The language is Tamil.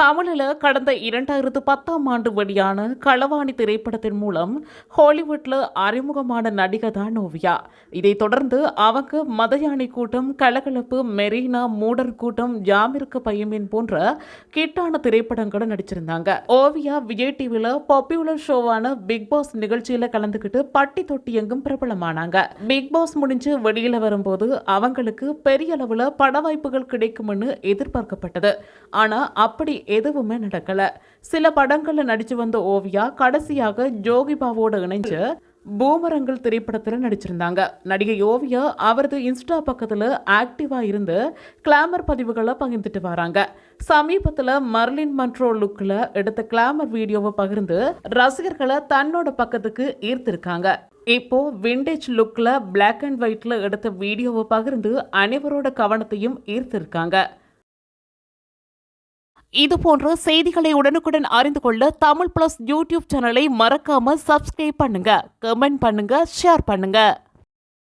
தமிழில் கடந்த 2010ஆம் ஆண்டு வெளியான களவாணி திரைப்படத்தின் மூலம் ஹாலிவுட்ல அறிமுகமான நடிகை தான் ஓவியா. இதைத் தொடர்ந்து அவங்க மதயானை கூட்டம், கலகலப்பு, மெரினா, மூடர் கூட்டம், ஜாமிற்கு பையமீன் போன்ற கிட்டான திரைப்படங்களை நடிச்சிருந்தாங்க. ஓவியா விஜய் டிவில பாப்புலர் ஷோவான பிக் பாஸ் நிகழ்ச்சியில கலந்துக்கிட்டு பட்டி தொட்டி எங்கும் பிரபலமானாங்க. பிக் பாஸ் முடிஞ்சு வெளியில வரும்போது அவங்களுக்கு பெரிய அளவுல பட வாய்ப்புகள் கிடைக்கும்னு எதிர்பார்க்கப்பட்டது. ஆனா அப்படி எதுவுமே நடக்கல. சில படங்கள்ல நடிச்சு வந்த ஓவியா கடைசியாக ஜோகிபாவோட இணைஞ்சு பூமரங்கள் திரைப்படத்துல நடிச்சிருந்தாங்க. நடிகை ஓவியா அவரது இன்ஸ்டா பக்கத்துல ஆக்டிவா இருந்து கிளாமர் பதிவுகளை பகிர்ந்துட்டு வராங்க. சமீபத்துல மர்லின் மன்ட்ரோ லுக்ல எடுத்த கிளாமர் வீடியோவை பகிர்ந்து ரசிகர்களை தன்னோட பக்கத்துக்கு ஈர்த்திருக்காங்க. இப்போ விண்டேஜ் லுக்ல பிளாக் அண்ட் ஒயிட்ல எடுத்த வீடியோவை பகிர்ந்து அனைவரோட கவனத்தையும் ஈர்த்திருக்காங்க. இது போன்ற செய்திகளை உடனுக்குடன் அறிந்து கொள்ள தமிழ் பிளஸ் யூடியூப் சேனலை மறக்காம சப்ஸ்கிரைப் பண்ணுங்க, கமெண்ட் பண்ணுங்க, ஷேர் பண்ணுங்க.